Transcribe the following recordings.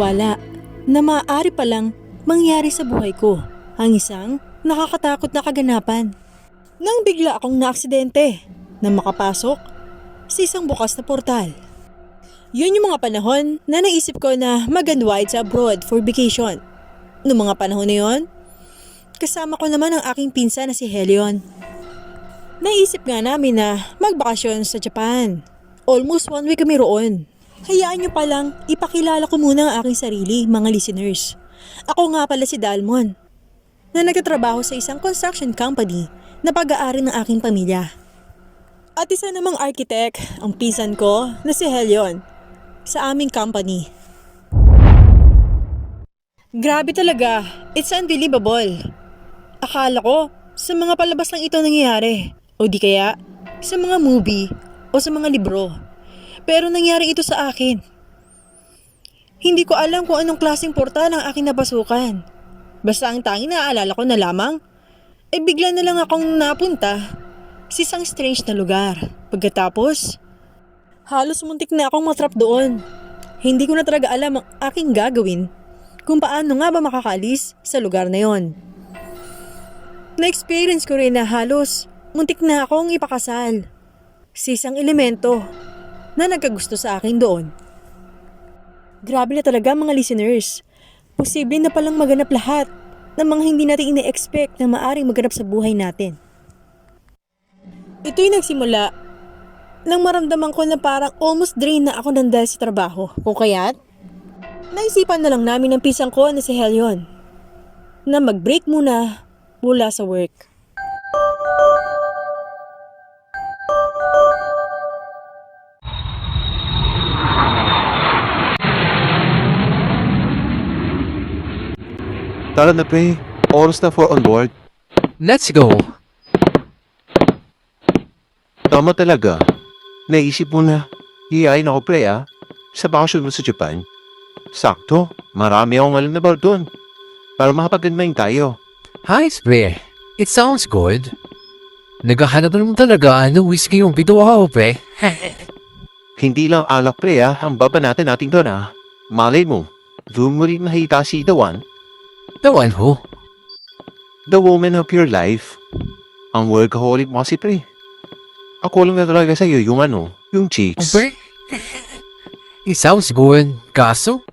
makapaniwala na maaari palang mangyari sa buhay ko ang isang nakakatakot na kaganapan. Nang bigla akong naaksidente na makapasok sa isang bukas na portal. Yun yung mga panahon na naisip ko na mag-unwind sa abroad for vacation. Noong mga panahon na yun, kasama ko naman ang aking pinsan na si Helion. Naisip nga namin na magbakasyon sa Japan. Almost 1 week kami roon. Hayaan nyo palang ipakilala ko muna ang aking sarili, mga listeners. Ako nga pala si Dalmon, na nagtatrabaho sa isang construction company na pag-aari ng aking pamilya. At isa namang architect, ang pinsan ko na si Helion, sa aming company. Grabe talaga, it's unbelievable. Akala ko sa mga palabas lang ito nangyayari, o di kaya sa mga movie o sa mga libro. Pero nangyari ito sa akin. Hindi ko alam kung anong klaseng portal ang aking napasukan. Basta ang tanging naaalala ko na lamang, bigla na lang akong napunta sa isang strange na lugar. Pagkatapos, halos muntik na akong matrap doon. Hindi ko na talaga alam ang aking gagawin kung paano nga ba makakalis sa lugar na yon. Na-experience ko rin na halos muntik na akong ipakasal sa isang elemento na nagkagusto sa akin doon. Grabe na talaga mga listeners. Posible na palang maganap lahat ng mga hindi natin ina-expect na maaring maganap sa buhay natin. Ito'y nagsimula nang maramdaman ko na parang almost drain na ako ng dahil sa trabaho. Kung kaya't, naisipan na lang namin ng pisang ko na si Helion na mag-break muna mula sa work. Tara na pre, oras na for on board. Let's go! Tama talaga. Naisip mo na, hiyain ako pre sa bakasyon mo sa Japan. Sakto, marami akong alam na bar doon. Para makapag-unwind tayo. Hi, pre. It sounds good. Naghahanap naman talaga ng whiskey yung bito ako, pre. Hindi lang alak pre ang baba natin doon Malay mo, doon mo rin nakita si The One. The one who? The woman of your life. Ang workaholic mo kasi pre. Ako lang na talaga sa'yo yung yung chicks. Pre? It sounds good. Kaso?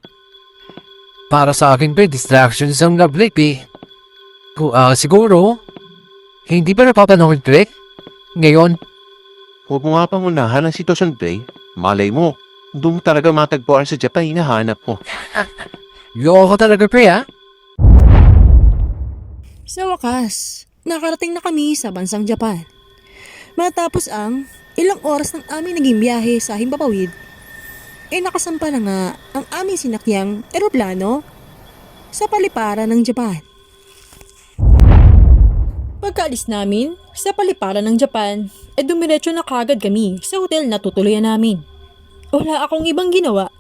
Para sa akin, pre, distractions ang nablik, eh. Siguro, hindi pa napapanahon, pre? Ngayon, Huwag mo nga pangunahan ang sitwasyon pre. Malay mo, doon talaga matagpuan sa Japan hinahanap mo. loko talaga, pre, ha? Sa wakas, nakarating na kami sa bansang Japan. Matapos ang ilang oras ng aming naging biyahe sa himpapawid, nakasampa na nga ang aming sinakyang eroplano sa paliparan ng Japan. Pagkaalis namin sa paliparan ng Japan, dumiretso na kagad kami sa hotel na tutuluyan namin. Wala akong ibang ginawa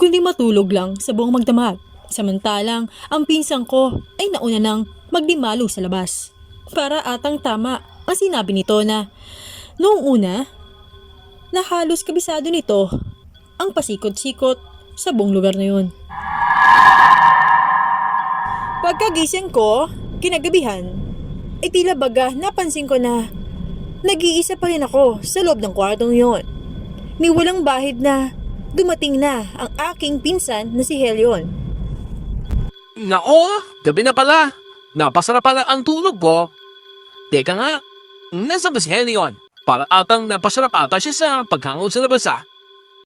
kundi matulog lang sa buong magdamag. Samantalang ang pinsang ko ay nauna nang magdimalo sa labas. Para atang tama ang sinabi nito na noong una, na halos kabisado nito ang pasikot-sikot sa buong lugar na yun. Pagkagising ko, kinagabihan, tila baga napansin ko na nag-iisa pa rin ako sa loob ng kwartong yun. Ni walang bahid na dumating na ang aking pinsan na si Helion. Nako, gabi na pala. Napasarap pala ang tulog ko. Teka nga, nasa ba si Helion? Para atang napasarap ata siya sa paghangon sa labas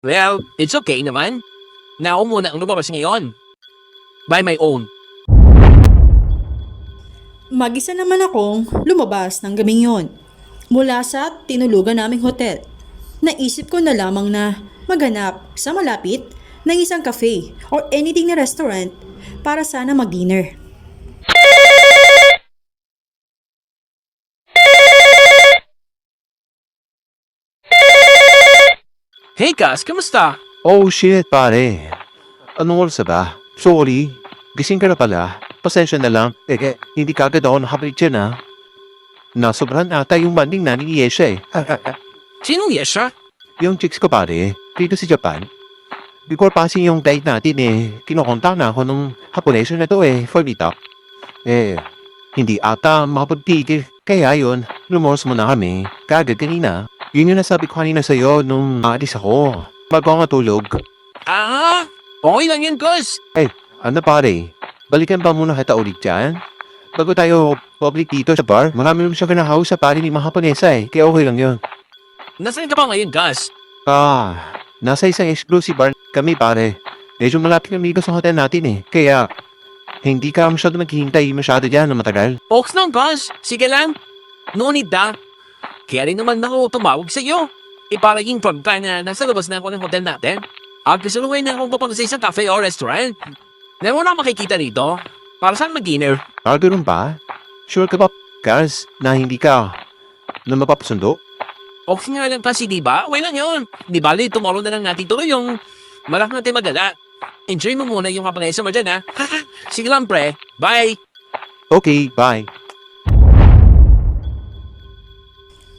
Well, it's okay naman. Na ako muna ang lumabas ngayon. By my own. Mag-isa naman akong lumabas ng gabing yon. Mula sa tinulugan naming hotel, naisip ko na lamang na maghanap sa malapit ng isang cafe or anything na restaurant para sana mag-dinner. Hey Cas, kamusta? Oh shit pare. Anong oras na ba? Sorry, gising ka na pala. Pasensya na lang. Hindi kagad ako nakabalik dyan Nasobrahan ata yung banding na ni Yesha Sinong Yesha? Yung chicks ko pare, dito sa Japan. before passing yung date natin kinokontak na ako nung Haponeso na to for meetup. Hindi ata makapagpigil. Kaya yun, lumos muna kami. Kagad kanina. Yun yung nasabi ko kanina sa'yo nung maalis ako. Bago ako matulog. Okay lang yan, Gus. Ano pare? Balikan pa muna kita ulit dyan? Bago tayo public dito sa bar, marami naman siya ganahouse sa pari ni mga Haponesa Kaya okay lang yun. Nasaan ka ba ngayon, Gus? Nasa isang exclusive bar kami pare. Medyo malapit kami sa hotel natin Kaya, hindi ka masyado naghihintay masyado dyan na matagal. Oaks lang, Gus. Sige lang. No need na. Kaya rin naman ako tumawag sa iyo. Para yung pagka na nasa labas na ako ng hotel natin. At kasaluhay na akong papunta sa isang cafe o restaurant. Na wala makikita dito. Para saan mag-dinner? Ganun ba? Sure ka ba, Gus, na hindi ka na mapapasundo? Oaks nga lang kasi, di ba? Okay lang yun. Di bali, tomorrow na lang natin tuloy yung malak natin magala. Enjoy mo muna yung Haponesa mo dyan, ha? Sige lang, pre. Bye! Okay, bye.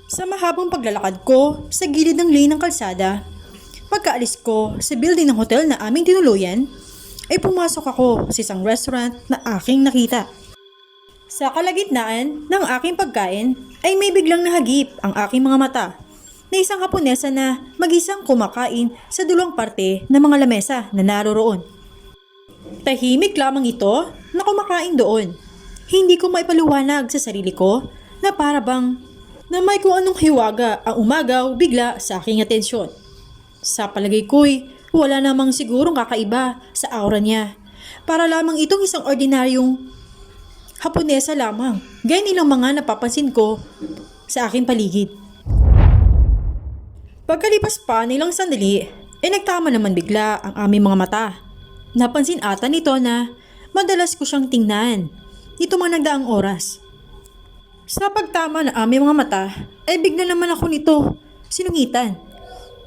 Sa mahabang paglalakad ko sa gilid ng lane ng kalsada, pagkaalis ko sa building ng hotel na aming tinuluyan, ay pumasok ako sa isang restaurant na aking nakita. Sa kalagitnaan ng aking pagkain ay may biglang nahagip ang aking mga mata na isang Haponesa na mag-isang kumakain sa dulong parte ng mga lamesa na naroroon. Tahimik lamang ito na kumakain doon. Hindi ko maipaliwanag sa sarili ko na para bang na may kung anong hiwaga ang umagaw bigla sa aking atensyon. Sa palagay ko'y wala namang sigurong kakaiba sa aura niya. Para lamang itong isang ordinaryong Haponesa lamang, gaya nilang mga napapansin ko sa aking paligid. Pagkalipas pa ng ilang sandali, ay nagtama naman bigla ang aming mga mata. Napansin ata nito na madalas ko siyang tingnan nito mga nagdaang oras. Sa pagtama ng aming mga mata, ay bigla naman ako nito sinungitan.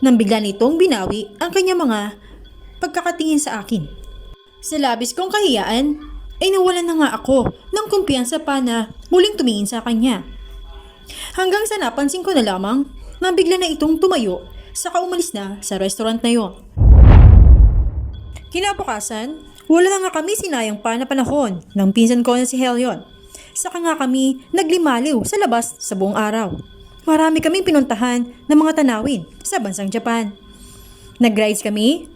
Nang bigla nitong binawi ang kanyang mga pagkakatingin sa akin. Sa labis kong kahiyaan, ay nawalan na nga ako ng kumpiyansa pa na muling tumingin sa kanya. Hanggang sa napansin ko na lamang na bigla na itong tumayo saka umalis na sa restaurant na yon. Kinabukasan, wala na nga kami sinayang pa na panahon ng pinsan ko na si Helion. Saka nga kami naglimaliw sa labas sa buong araw. Marami kaming pinuntahan ng mga tanawin sa bansang Japan. Nag-rides kami,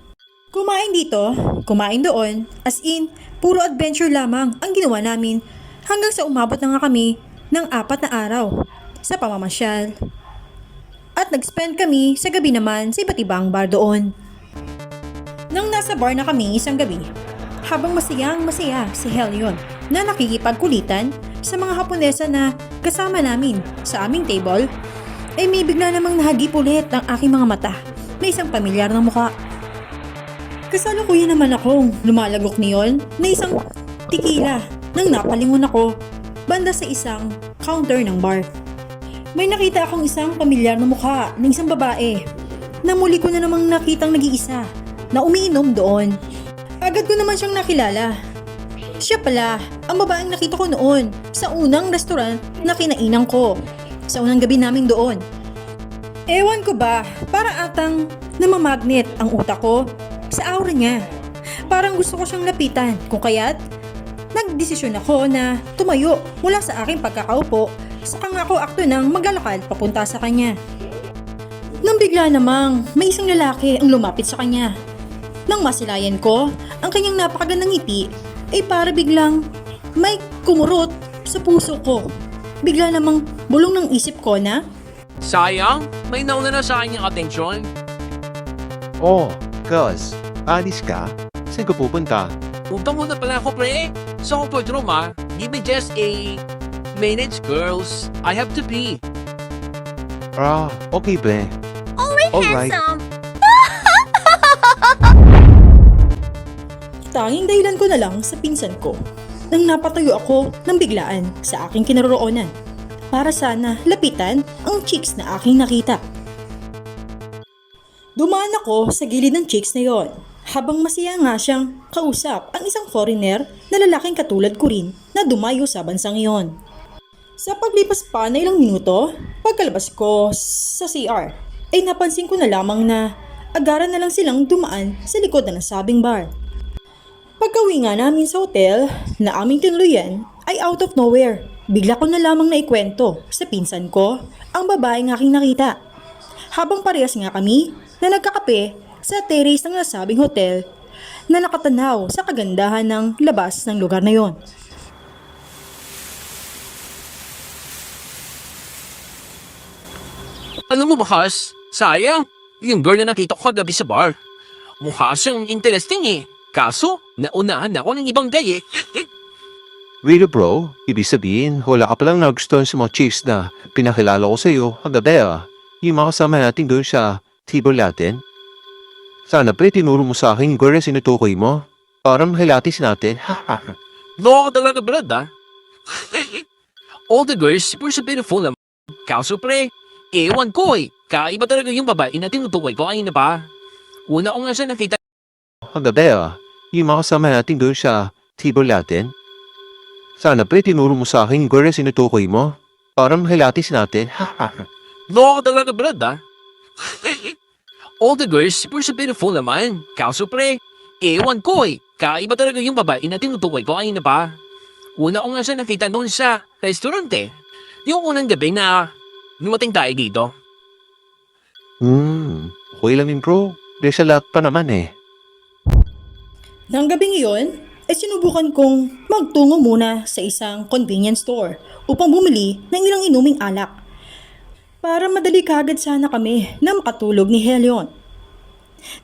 kumain dito, kumain doon, as in, puro adventure lamang ang ginawa namin hanggang sa umabot na nga kami ng 4 na araw sa pamamasyal. At nag-spend kami sa gabi naman sa iba't ibang bar doon. Nang nasa bar na kami isang gabi, habang masaya si Helion na nakikipagkulitan sa mga Haponesa na kasama namin sa aming table, ay may bigla namang nahagip ulit ang aking mga mata na isang pamilyar na mukha. Kasalukuyan naman akong lumalagok niyon na isang tikila nang napalingon ako banda sa isang counter ng bar. May nakita akong isang pamilyar na mukha ng isang babae na muli ko na namang nakitang nag-iisa na umiinom doon. Agad ko naman siyang nakilala. Siya pala ang babaeng nakita ko noon sa unang restaurant na kinainan ko sa unang gabi namin doon. Ewan ko ba, para atang namamagnet ang utak ko sa aura niya. Parang gusto ko siyang lapitan, kung kaya't nagdesisyon ako na tumayo mula sa aking pagkakaupo saka nga ako akto ng maglalakad papunta sa kanya. Nang bigla namang may isang lalaki ang lumapit sa kanya. Nang masilayan ko, ang kanyang napakagandang ngiti ay para biglang may kumurot sa puso ko. Bigla namang bulong ng isip ko na, Sayang, may nauna na sa akin yung atensyon. Gus, alis ka? Saan ka pupunta? Punta muna pala ako, pre. Sa comfort room, ha? Give me just a minute, girls. I have to pee. Okay be. Alright. tanging dahilan ko na lang sa pinsan ko nang napatayo ako ng biglaan sa aking kinaroroonan para sana lapitan ang chicks na aking nakita. Dumaan ako sa gilid ng chicks na yon habang masaya nga siyang kausap ang isang foreigner na lalaking katulad ko rin na dumayo sa bansang iyon. Sa paglipas pa na ilang minuto, pagkalabas ko sa CR, ay napansin ko na lamang na Agara na lang silang dumaan sa likod na nasabing bar. Pagkawi nga namin sa hotel na aming tinuluyan ay out of nowhere. Bigla ko na lamang naikwento sa pinsan ko ang babaeng aking nakita. Habang parehas nga kami na nagkakape sa terrace ng nasabing hotel na nakatanaw sa kagandahan ng labas ng lugar na yon. Alam mo, Bahas, sayang. Yung girl na nakita ko kagabi sa bar. Mukha siyang interesting eh. Kaso, naunahan ako ng ibang day eh. Really bro, ibig sabihin, wala ka palang nagustuhan sa mga chicks na pinakilala ko sa iyo kagabi Yung mga kasama natin doon sa table natin. Sana pre, tinuro mo sa akin yung girl na sinutukoy mo. Parang hilatis natin. Loko ka talaga, Brad ah. All the girls were so beautiful naman. Kaso pre, ewan ko eh. Kaiba talaga yung babae na tinutukoy ko kanina pa. Una ko nga siya nakita. Kagabi yung mga kasama natin doon sa table natin. Sana pre, tinuro mo sa akin yung girl na sinutukoy mo. Parang hilatis natin. Loko ka talaga, Brad ah. All the girls were so beautiful naman. Kaso pre, ewan ko eh. Kaiba talaga yung babae na tinutukoy ko kanina pa. Una ko nga siya nakita noon sa restaurant eh. Yung unang gabi na lumating tayo dito. Okay lang yun bro. Dahil sa lahat pa naman eh. Nang gabing iyon, ay sinubukan kong magtungo muna sa isang convenience store upang bumili ng ilang inuming alak. Para madali kagad sana kami na makatulog ni Helion.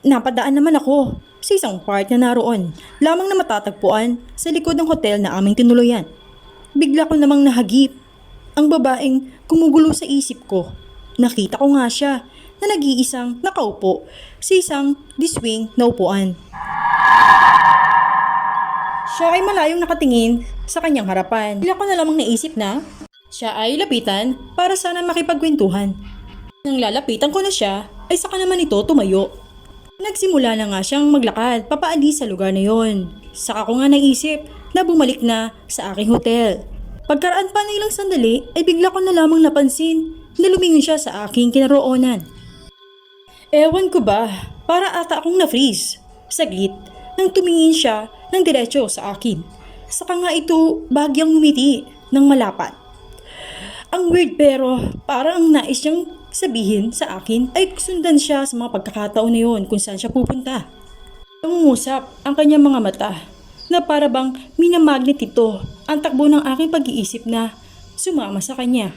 Napadaan naman ako sa isang part na naroon, lamang na matatagpuan sa likod ng hotel na aming tinuluyan. Bigla ko namang nahagip ang babaeng kumugulo sa isip ko. Nakita ko nga siya na nag-iisang nakaupo sa isang diswing na upuan. Siya ay malayong nakatingin sa kanyang harapan. Bigla ko na lamang naisip na siya ay lapitan para sana makipagkwentuhan. Nang lalapitan ko na siya, ay saka naman ito tumayo. Nagsimula na nga siyang maglakad papaalis sa lugar na yon. Saka ko nga naisip na bumalik na sa aking hotel. Pagkaraan pa ng ilang sandali ay bigla ko na lamang napansin na lumingon siya sa aking kinaroonan. Ewan ko ba, para ata akong na-freeze. Saglit, nang tumingin siya ng diretso sa akin. Saka nga ito bagyang ngumiti ng malapat. Ang weird pero parang ang nais niyang sabihin sa akin ay sundan siya sa mga pagkakataon na yun kung saan siya pupunta. Nangungusap ang kanyang mga mata na para bang minamagnet ito ang takbo ng aking pag-iisip na sumama sa kanya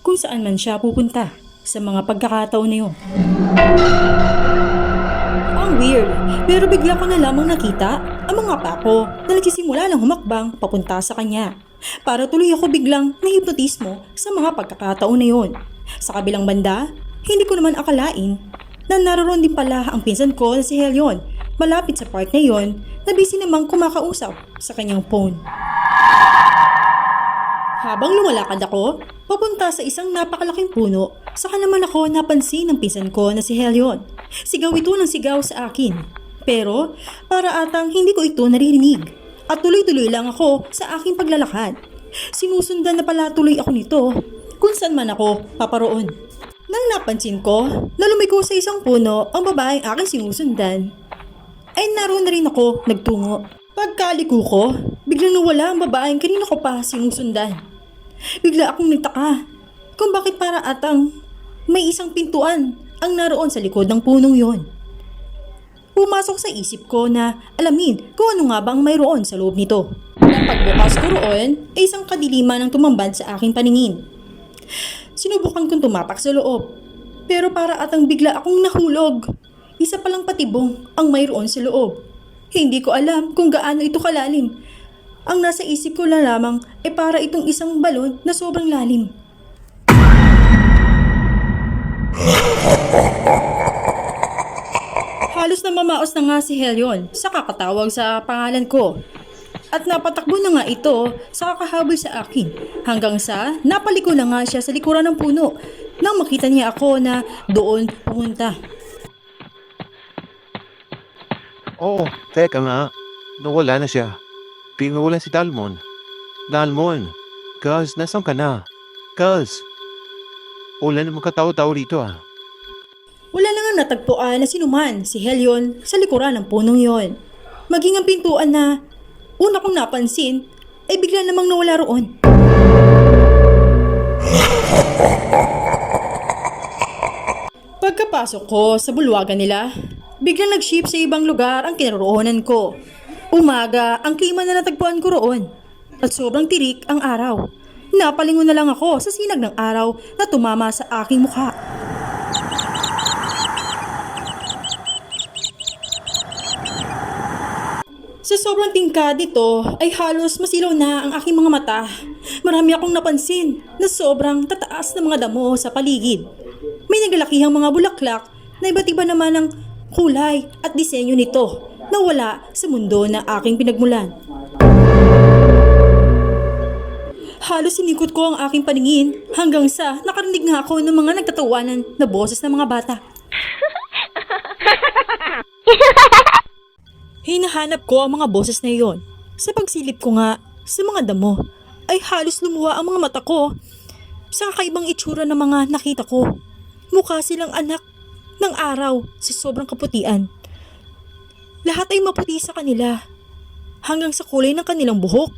kung saan man siya pupunta sa mga pagkakataon na yun. Ang weird, pero bigla ko na lamang nakita ang mga pako na nagsisimula ng humakbang papunta sa kanya. Para tuloy ako biglang nahipnotismo sa mga pagkakataon na yun. Sa kabilang banda, hindi ko naman akalain na naroon din pala ang pinsan ko na si Helion malapit sa part na yon na busy namang kumakausap sa kanyang phone. Habang lumalakad ako, papunta sa isang napakalaking puno, saka naman ako napansin ng pinsan ko na si Helion. Sigaw ito ng sigaw sa akin. Pero para atang hindi ko ito naririnig. At tuloy-tuloy lang ako sa aking paglalakad. Sinusundan na pala tuloy ako nito kung saan man ako paparoon. Nang napansin ko na lumiko sa isang puno ang babaeng aking sinusundan, ay naroon na rin ako nagtungo. Pagkaliko ko, biglang nawala ang babaeng kanina ko pa sinusundan. Bigla akong nagtaka kung bakit para atang may isang pintuan ang naroon sa likod ng punong yon. Pumasok sa isip ko na alamin kung ano nga ba ang mayroon sa loob nito. Nang pagbukas ko roon ay isang kadiliman ang tumambad sa aking paningin. Sinubukan kong tumapak sa loob, pero para atang bigla akong nahulog. Isa palang patibong ang mayroon sa loob. Hindi ko alam kung gaano ito kalalim. Ang nasa isip ko na lamang ay para itong isang balon na sobrang lalim. Halos na mamaos na nga si Helion sa kakatawag sa pangalan ko. At napatakbo na nga ito sa kakahabol sa akin hanggang sa napaliko na nga siya sa likuran ng puno nang makita niya ako na doon pumunta. Oo, teka nga. Nawala na siya. Pinawala si Dalmon. Dalmon, Cuz, nasan ka na? Cuz, wala namang katawa-tawa dito Wala na nga natagpuan na sinuman si Helion sa likuran ng punong yon. Maging ang pintuan na una kong napansin ay bigla namang nawala roon. Pagkapasok ko sa bulwagan nila, biglang nag-ship sa ibang lugar ang kinaroroonan ko. Umaga ang klima na natagpuan ko roon at sobrang tirik ang araw. Napalingon na lang ako sa sinag ng araw na tumama sa aking mukha. Sa sobrang tingkad dito ay halos masilaw na ang aking mga mata. Marami akong napansin na sobrang tataas na mga damo sa paligid. May nagalakihang mga bulaklak na iba't iba naman ang kulay at disenyo nito na wala sa mundo na aking pinagmulan. Halos sinikot ko ang aking paningin hanggang sa nakarinig nga ako ng mga nagtatawanan na boses ng mga bata. Hinahanap ko ang mga boses na iyon. Sa pagsilip ko nga sa mga damo ay halos lumuwa ang mga mata ko sa kakaibang itsura ng mga nakita ko. Mukha silang anak ng araw sa sobrang kaputian. Lahat ay maputi sa kanila hanggang sa kulay ng kanilang buhok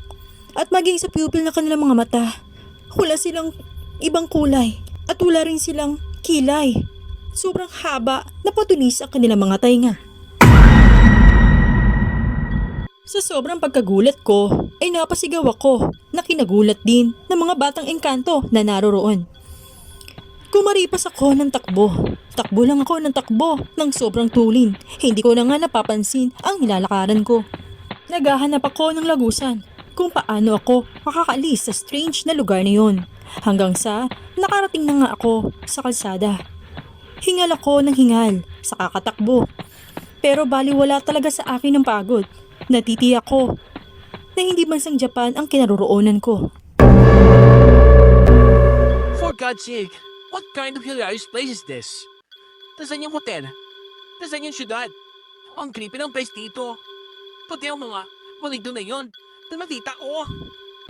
at maging sa pupil ng kanilang mga mata. Wala silang ibang kulay at wala rin silang kilay. Sobrang haba na patulis ang kanilang mga tainga. Sa sobrang pagkagulat ko ay napasigaw ako na kinagulat din ng mga batang engkanto na naroroon. Kumaripas ako ng takbo. Takbo lang ako ng takbo ng sobrang tulin. Hindi ko na nga napapansin ang nilalakaran ko. Naghahanap ako ng lagusan kung paano ako makakaalis sa strange na lugar na yun. Hanggang sa nakarating na nga ako sa kalsada. Hingal ako ng hingal sa kakatakbo. Pero baliwala talaga sa akin ng pagod. Natitiyak ko na hindi bansang Japan ang kinaroroonan ko. For God's sake, what kind of hilarious place is this? Nasaan yung hotel? Nasaan yung syudad? Ang creepy ng place dito. Pati ang mga maligdo na yon na makita ko.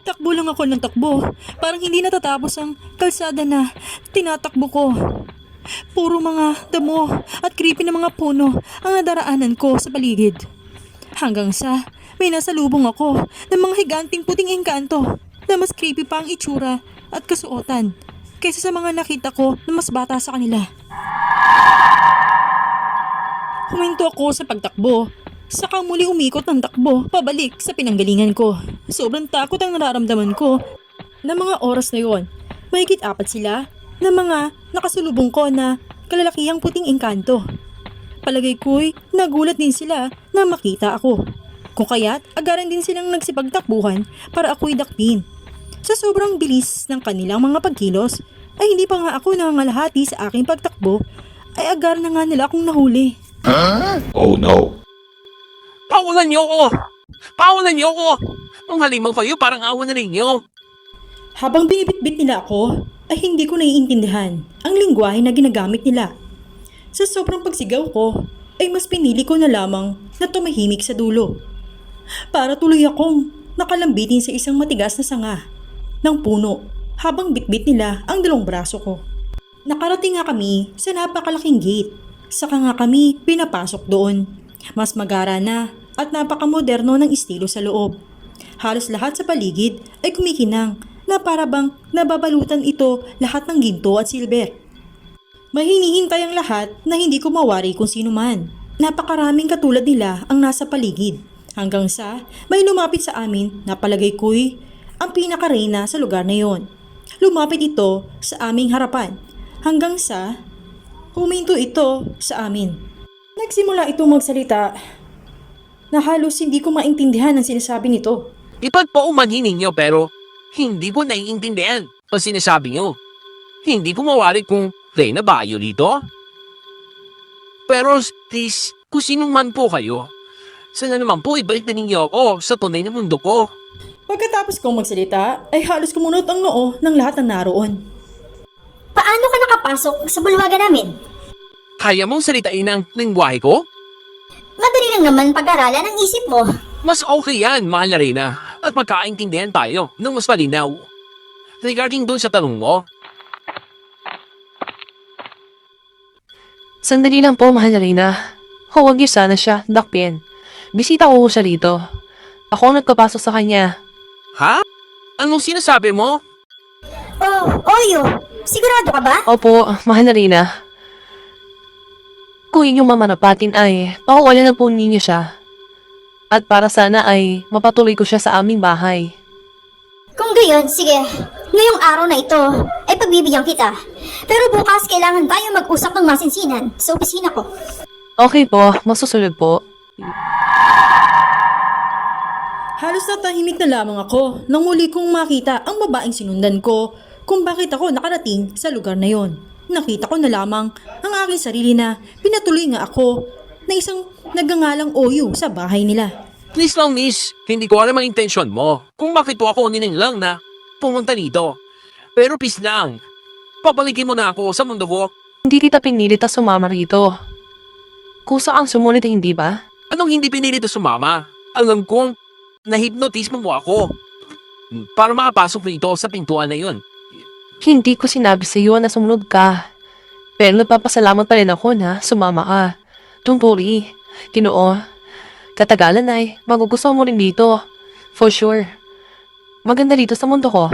Takbo lang ako ng takbo. Parang hindi natatapos ang kalsada na tinatakbo ko. Puro mga damo at creepy na mga puno ang nadaraanan ko sa paligid. Hanggang sa may nasalubong ako ng mga higanting puting engkanto na mas creepy pa ang itsura at kasuotan kaysa sa mga nakita ko na mas bata sa kanila. Huminto ako sa pagtakbo, saka muli umikot ng takbo pabalik sa pinanggalingan ko. Sobrang takot ang nararamdaman ko na mga oras na yon. Mahigit 4 sila na mga nakasulubong ko na kalalakihang puting engkanto. Palagay ko'y nagulat din sila na makita ako. Kung kaya't agaran din silang nagsipagtakbuhan para ako'y dakpin. Sa sobrang bilis ng kanilang mga pagkilos, ay hindi pa nga ako nangangalahati sa aking pagtakbo, ay agar na nga nila akong nahuli. Oh no. Pawalan niyo ako! Pawalan niyo ako! Ang halimang kayo parang awa na rin niyo. Habang binibitbit nila ako, ay hindi ko naiintindihan ang lingwahe na ginagamit nila. Sa sobrang pagsigaw ko, ay mas pinili ko na lamang na tumahimik sa dulo. Para tuloy akong nakalambitin sa isang matigas na sanga ng puno habang bitbit nila ang 2 braso ko. Nakarating nga kami sa napakalaking gate. Saka nga kami pinapasok doon. Mas magara na at napakamoderno ng estilo sa loob. Halos lahat sa paligid ay kumikinang na para bang nababalutan ito lahat ng ginto at silber. May hinihintay ang lahat na hindi ko mawari kung sino man. Napakaraming katulad nila ang nasa paligid. Hanggang sa may lumapit sa amin na palagay ko'y ang pinakareyna sa lugar na yon. Lumapit ito sa aming harapan. Hanggang sa huminto ito sa amin. Nagsimula itong magsalita na halos hindi ko maintindihan ang sinasabi nito. Ipagpaumanhin ninyo pero hindi ko naiintindihan ang sinasabi niyo. Hindi ko mawari kung Reyna ba kayo dito? Pero please, kung sino man po kayo, sana naman po ibalik na ninyo ako sa tunay na mundo ko. Pagkatapos kong magsalita, ay halos kumunot ang noo ng lahat na naroon. Paano ka nakapasok sa bulwagan namin? Kaya mong salitain ang lingwahe ko? Madali lang naman pag-aralan ang isip mo. Mas okay yan, mahal na Reyna. At magkaintindihan tayo ng mas malinaw. Regarding dun sa tanong mo, Sandali lang po, mahal na Reyna. Huwag niyo sana siya dakpin. Bisita ko siya rito. Ako ang nagpapasok sa kanya. Ha? Anong sinasabi mo? Oh, Oyo, sigurado ka ba? Opo, mahal na Reyna. Kung inyong mamanapatin ay pakuwala na po ninyo siya. At para sana ay mapatuloy ko siya sa aming bahay. Kung gayon, sige. Ngayong araw na ito, ay pagbibigyan kita. Pero bukas kailangan tayo mag-usap ng masinsinan sa opisina ko. Okay po, masusunod po. Halos natahimik na lamang ako nang muli kong makita ang babaeng sinundan ko kung bakit ako nakarating sa lugar na yon. Nakita ko na lamang ang aking sarili na pinatuloy nga ako na isang nagangalang Oyu sa bahay nila. Please lang, miss. Hindi ko alam ang intensyon mo. Kung bakit po ako nininlang na pumunta dito. Pero please lang, papalikin mo na ako sa mundo ko. Hindi kita pinilit na sumama rito. Kusa ang sumunod, hindi ba? Anong hindi pinilit na sumama? Alam kong na-hypnotize mo ako. Para makapasok rito sa pintuan na yun. Hindi ko sinabi sa iyo na sumunod ka. Pero nagpapasalamat pa rin ako na sumama ka. Don't worry. Kinoo. Katagalan ay magugustuhan mo rin dito. For sure. Maganda dito sa mundo ko.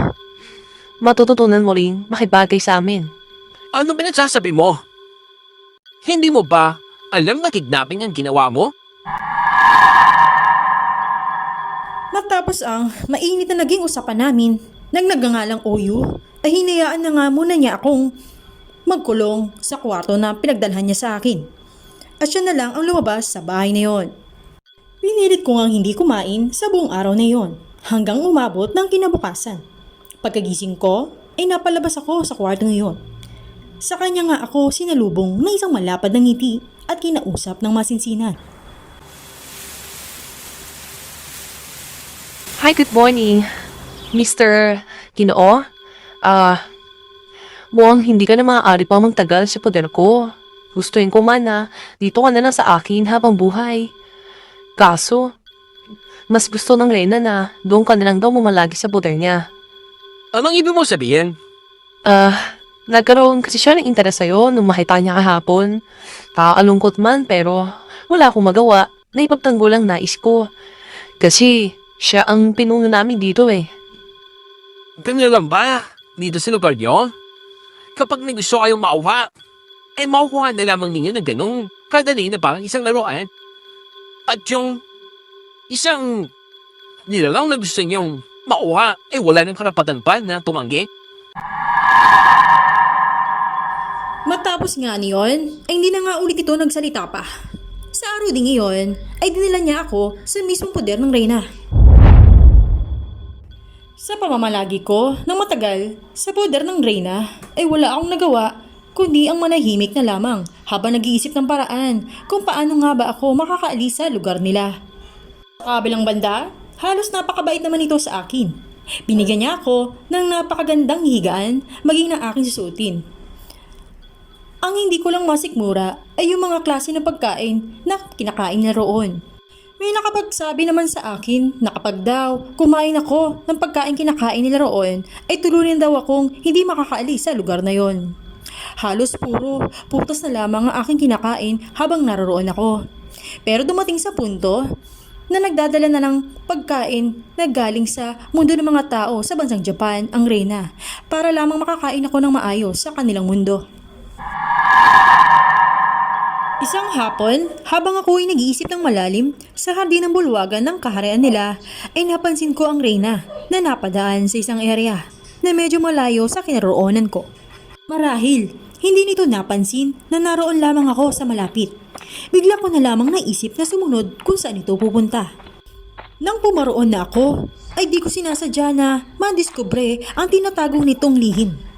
Matututunan mo rin makibagay sa amin. Ano pinagsasabi mo? Hindi mo ba alam na kidnapping ang ginawa mo? Matapos ang mainit na naging usapan namin, nagngangalang Oyu, ay hinayaan na nga muna niya akong magkulong sa kwarto na pinagdalhan niya sa akin. At siya na lang ang lumabas sa bahay na yon. Pinilit ko ngang hindi kumain sa buong araw na yon hanggang umabot ng kinabukasan. Pagkagising ko ay napalabas ako sa kwarto ngayon. Sa kanya nga ako sinalubong ng isang malapad na ngiti at kinausap ng masinsinan. Hi, good morning. Mr. Kinoo? Mukhang hindi ka na maaari pa magtagal sa poder ko. Gustuin ko man na dito ka na lang sa akin habang buhay. Kaso, mas gusto ng Reyna na doon ka na lang daw mamalagi sa poder niya. Anong ibig mo sabihin? Nagkaroon kasi siya ng interes sa'yo nung makita niya kahapon. Kakalungkot man pero wala akong magawa na ipagtanggol ang nais ko. Kasi siya ang pinuno namin dito eh. Ganyan lang ba? Dito sa lugar niyo? Kapag may gusto kayong mauha, eh makukuha na lamang ninyo ng ganong kadali na parang isang laruan. At yung isang nilalang na gusto niyong mauha, eh wala ng karapatan pa na tumanggi. Matapos nga niyon, ay hindi na nga ulit ito nagsalita pa. Sa araw din ngayon, ay dinala niya ako sa mismong poder ng Reyna. Sa pamamalagi ko ng matagal sa poder ng Reyna, ay wala akong nagawa kundi ang manahimik na lamang habang nag-iisip ng paraan kung paano nga ba ako makakaalis sa lugar nila. Sa kabilang banda, halos napakabait naman ito sa akin. Binigyan niya ako ng napakagandang higaan maging ng aking susutin. Ang hindi ko lang masikmura ay yung mga klase ng pagkain na kinakain na roon. May nakapagsabi naman sa akin na kapag daw kumain ako ng pagkain kinakain nila roon ay tulunin daw akong hindi makakaalis sa lugar na yon. Halos puro putas na lamang ang aking kinakain habang naroon ako. Pero dumating sa punto na nagdadala na ng pagkain na galing sa mundo ng mga tao sa bansang Japan ang Reyna para lamang makakain ako ng maayos sa kanilang mundo. Isang hapon, habang ako ay nag-iisip ng malalim sa hardin ng bulwagan ng kaharian nila, ay napansin ko ang Reyna na napadaan sa isang area na medyo malayo sa kinaroonan ko. Marahil, hindi nito napansin na naroon lamang ako sa malapit. Bigla ko na lamang naisip na sumunod kung saan ito pupunta. Nang pumaroon na ako, ay di ko sinasadya na madiskubre ang tinatago nitong lihim.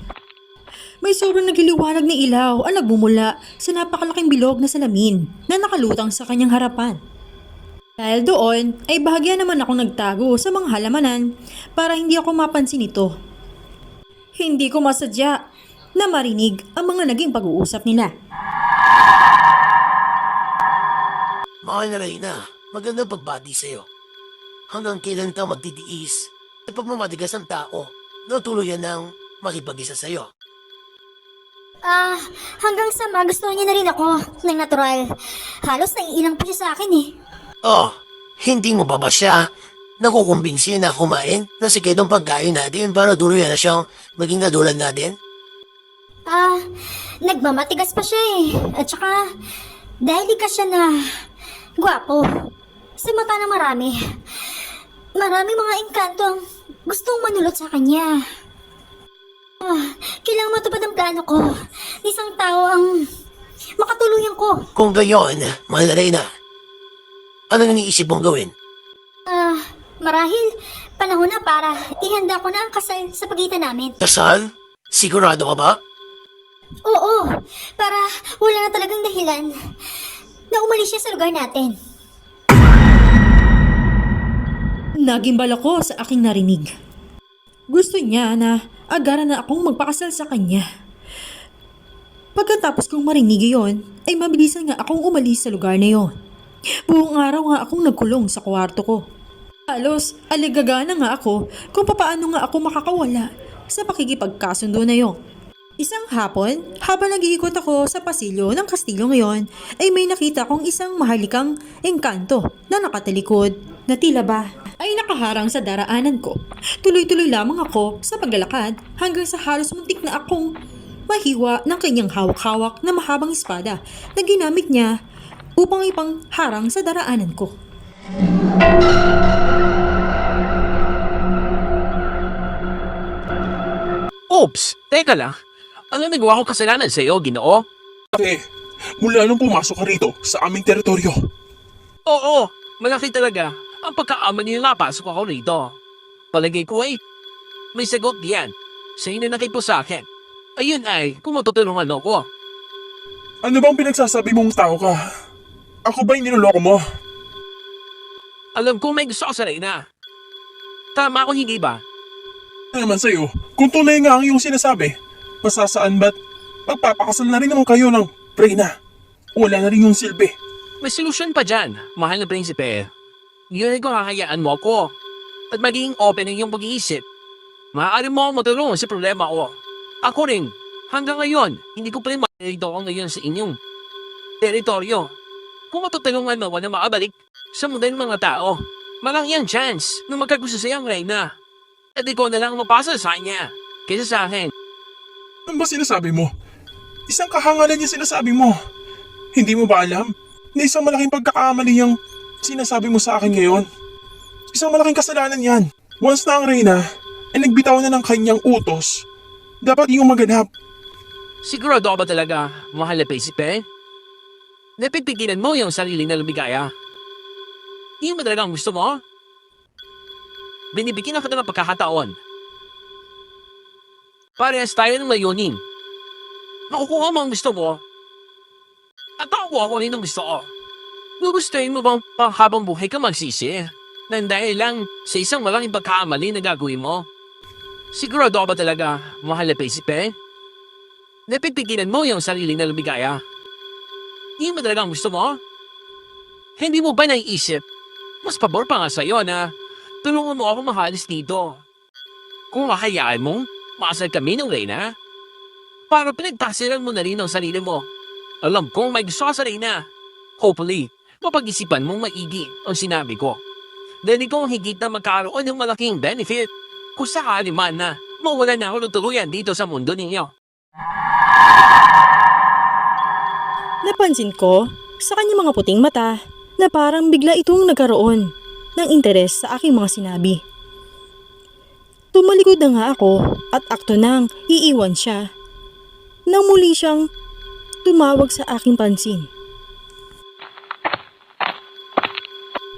May sobrang nagliliwanag na ilaw ang nagbumula sa napakalaking bilog na salamin na nakalutang sa kanyang harapan. Dahil doon ay bahagya naman akong nagtago sa mga halamanan para hindi ako mapansin ito. Hindi ko masadya na marinig ang mga naging pag-uusap nila. Mahal na Reyna, magandang pagbati sa'yo. Hanggang kailan ka magtitiis sa pagmamatigas ng tao na tuluyan ng makipag-isa sa'yo? Hanggang sa magustuhan niya na rin ako ng natural. Halos naiilang pa siya sa akin eh. Oh, hindi mo ba siya nakukumbinsi na kumain na sikretong pagkain natin para tuluyan na siyang maging katulad natin? Nagmamatigas pa siya eh. At saka, dahil di ka siya na gwapo. Sa mata ng marami. Maraming mga engkanto ang gustong manulot sa kanya. Kailangan matupad ang plano ko. Isang tao ang makatuluyan ko. Kung gayon, mahal na Reyna, ano nang iniisip mong gawin? Marahil, panahon na para ihanda ko na ang kasal sa pagitan namin. Kasal? Sigurado ka ba? Oo, para wala na talagang dahilan na umalis siya sa lugar natin. Nagimbal ako sa aking narinig. Gusto niya na agaran na akong magpakasal sa kanya. Pagkatapos kong marinig iyon, ay mabilisan nga akong umalis sa lugar na iyon. Buong araw nga akong nagkulong sa kwarto ko. Halos aligagana nga ako kung papaano nga ako makakawala sa pakikipagkasundo na iyon. Isang hapon, habang nag-iikot ako sa pasilyo ng kastilyo ngayon, ay may nakita kong isang mahalikang engkanto na nakatalikod na tila ba ay nakaharang sa daraanan ko. Tuloy-tuloy lamang ako sa paglalakad hanggang sa halos muntik na akong mahiwa ng kanyang hawak-hawak na mahabang espada na ginamit niya upang ipangharang sa daraanan ko. Oops, teka lang. Ano nagawa ko kasalanan sa iyo, Ginoo? Ate, mula nung pumasok ka rito sa aming teritoryo, Oo, malaki talaga ang pagkaamali na napasok ako rito. Palagay ko ay may sagot diyan. Sa inyo nakipo sa akin. Ayun ay kung matutulungan ako. ano bang pinagsasabi mong tao ka? Ako ba yung niloloko mo? Alam ko may gusto ko sa Reyna. Tama ako, hindi ba? Ano naman sa'yo, kung tunay nga ang iyong sinasabi, pasasaan ba't magpapakasal na rin naman kayo ng Reyna? Wala na rin yung silbi. May solusyon pa dyan, mahal na prinsipe. Yun ay kung kakayaan mo ako. At magiging open ang iyong pag-iisip. Maaari mo akong matulungan sa problema ko. Ako rin, hanggang ngayon, hindi ko pa rin marito ako ngayon sa inyong teritoryo. Kung matutulungan mo na makabalik sa mundo ng mga tao, malaki ang chance na magkagusto sa iyong Reyna. At ikaw na lang mapasa sa kanya, kaysa sa akin. Ano ba sinasabi mo? Isang kahangalan yung sinasabi mo. Hindi mo ba alam na isang malaking pagkakamali yung sinasabi mo sa akin ngayon? Isang malaking kasalanan yan. Once na ang Reyna ay nagbitaw na ng kanyang utos, dapat iyong maganap. Sigurado ka ba talaga, mahal na prinsipe? Napipigilan mo yung sarili na lumigaya. Hindi mo talaga ang gusto mo? Binibigyan ako ng pagkakataon. Parehas tayo ng layunin. Nakukuha mo ang gusto mo. At nakukuha ko rin ang gusto ko. Gugustuhin mo bang panghabang buhay ka magsisi? Nang dahil lang sa isang malaking pagkakamali na gagawin mo? Sigurado ka ba talaga, mahal na prinsipe? Napipigilan mo yung sarili na lumigaya. Hindi mo talaga ang gusto mo? Hindi mo ba naiisip? Mas pabor pa nga sa'yo na tulungan mo ako mahalis dito. Kung makayaan mo, makasal kami ng Reyna. Para pinagtasiran mo na rin ang sarili mo. Alam kong may gusto ka sa Reyna. Hopefully, mapag-isipan mong maigi ang sinabi ko. Dahil ikaw ang higit na magkaroon ng malaking benefit. Kung sakali man na mawala na ako ng tuluyan dito sa mundo ninyo. Napansin ko sa kanyang mga puting mata na parang bigla itong nagkaroon ng interes sa aking mga sinabi. Tumalikod na nga ako at akto nang iiwan siya nang muli siyang tumawag sa aking pansin.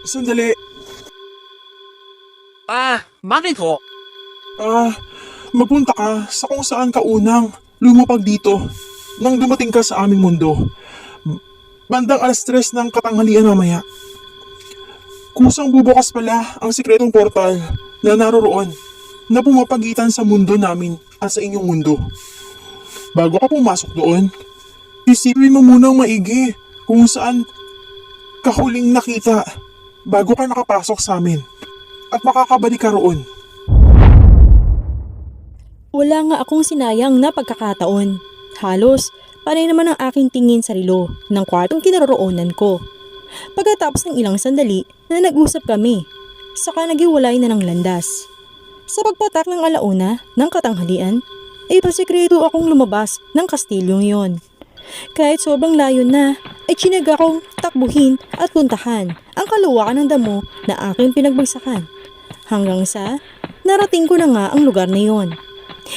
Sandali. Bakit ho? Magpunta ka sa kung saan ka unang lumapag dito nang dumating ka sa aming mundo. Bandang 3:00 ng katanghalian mamaya. Kusang bubukas pala ang sikretong portal na naroroon na pumapagitan sa mundo namin at sa inyong mundo. Bago ka pumasok doon, isipin mo munang maigi kung saan ka huling nakita bago ka nakapasok sa amin at makakabalik ka roon. Wala nga akong sinayang na pagkakataon. Halos panay naman ang aking tingin sa relo ng kwartong kinaroroonan ko. Pagkatapos ng ilang sandali na nag-usap kami, saka nagiwalay na ng landas. Sa pagpatak ng alauna ng katanghalian, ay pasikreto akong lumabas ng kastilyong yon. Kahit sobrang layo na, ay tsinaga kong takbuhin at puntahan ang kaluwakan ng damo na aking pinagbagsakan. Hanggang sa narating ko na nga ang lugar na yon.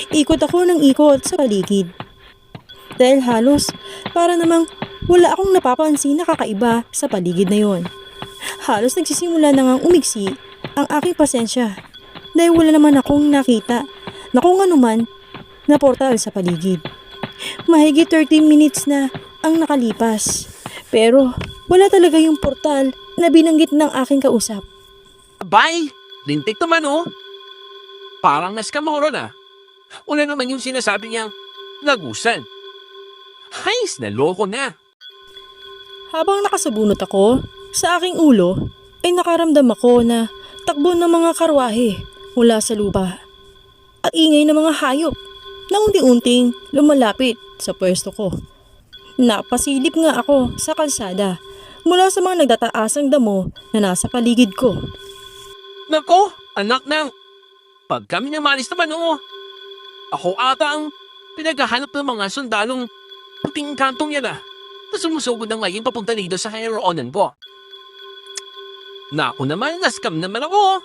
Ikot ako ng ikot sa paligid. Dahil halos para namang wala akong napapansin na kakaiba sa paligid na yon. Halos nagsisimula na ngang umigsi ang aking pasensya dahil wala naman akong nakita na kung ano man na portal sa paligid. Mahigit 30 minutes na ang nakalipas pero wala talaga yung portal na binanggit ng aking kausap. Abay, lintik naman oh. Parang naskamoro na. Una naman yung sinasabi niyang lagusan. Hays, naloko na. Habang nakasabunot ako, sa aking ulo ay nakaramdam ako na takbo ng mga karwahe mula sa lupa at ingay ng mga hayop na unti-unting lumalapit sa pwesto ko. Napasilip nga ako sa kalsada mula sa mga nagtataasang damo na nasa paligid ko. Nako, anak ng... Pag kami namalis naman oo. Ako ata ang pinaghahanap ng mga sundalong puting kantong yan na sumusugod ng ngayon papunta dito sa kairoonan ko. Naku naman, naskam naman ako.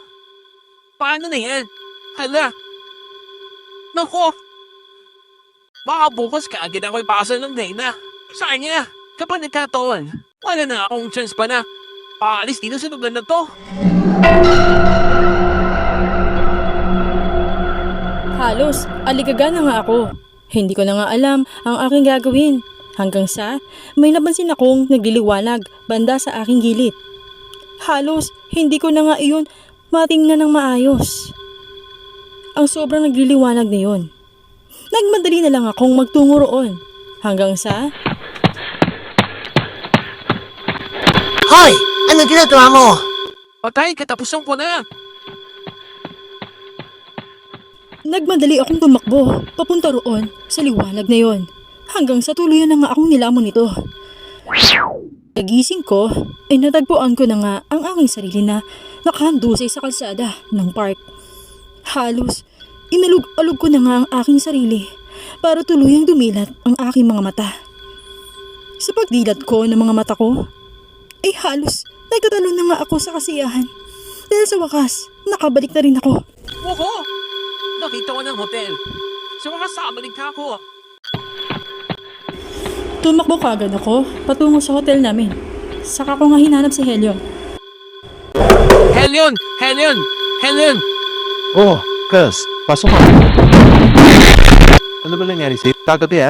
Paano na yan? Hala. Nako. Baka bukas kaagad ako ipasa ng Dana. Sa kanya, kapag nagkataon, wala na akong chance pa na paalis dito sa lugar na to. Halos aligaga na nga ako. Hindi ko na nga alam ang aking gagawin hanggang sa may napansin akong nagliliwanag banda sa aking gilid. Halos hindi ko na nga iyon matingnan ng maayos. Ang sobrang nagliliwanag na yun. Nagmadali na lang akong magtungo roon hanggang sa... Hoy! Anong ginagawa mo? Patay, katapusan ko na. Nagmadali akong tumakbo papunta roon sa liwanag na yon hanggang sa tuluyan na nga akong nilamon nito. Nagising ko ay natagpuan ko na nga ang aking sarili na nakahandusay sa kalsada ng park. Halos inalug-alug ko na nga ang aking sarili para tuluyang dumilat ang aking mga mata. Sa pagdilat ko ng mga mata ko ay halos nagtatalo na nga ako sa kasiyahan dahil sa wakas nakabalik na rin ako. Oho! Nakita ko ng hotel. Sa wakas sabalik ka ako. Tumakbo kagad ako patungo sa hotel namin. Saka ko nga hinanap si Helion. Helion! Helion! Helion! Oh, Gus, pasok ka. Ano ba nangyari sa'yo? Kagabi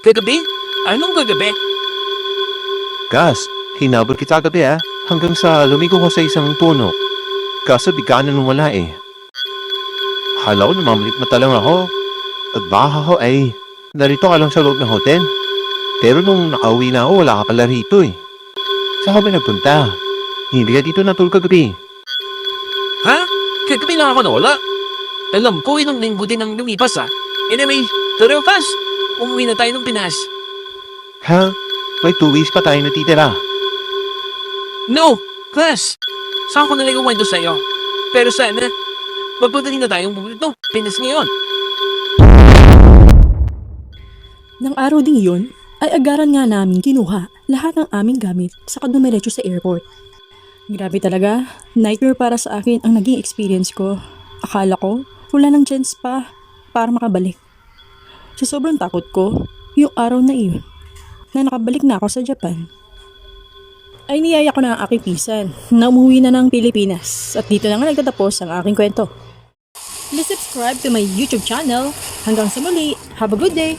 Kagabi? Anong kagabi? Gus, hinabol kita kagabi hanggang sa lumigo ko sa isang puno. Kaso biglaan na wala Hala ko namamalit mata lang ako. At baka ako ay narito ka lang sa loob ng hotel. Pero nung nakauwi na ako, wala ka pala rito Saan ka ba nagpunta? Hindi ka dito natulog kagabi. Ha? Kagabi lang ako nawala. Alam ko, ilang linggo din ang lumipas Anyway, tara fast. Umuwi na tayo ng Pinas. Ha? May 2 weeks pa tayo natitira. No! Class! Saan ko nalang uwento sa'yo? Pero sana, magpunta din na tayong bumulito. Pinas ngayon. Nang araw ding yun, ay agaran nga namin kinuha lahat ng aming gamit sa dumiretso sa airport. Grabe talaga, nightmare para sa akin ang naging experience ko. Akala ko, wala nang chance pa para makabalik. Sa sobrang takot ko, yung araw na iyon, na nakabalik na ako sa Japan, ay niyaya ko na ang aking pisan na umuwi na ng Pilipinas. At dito na nga nagtatapos ang aking kwento. Please subscribe to my YouTube channel. Hanggang sa muli, have a good day!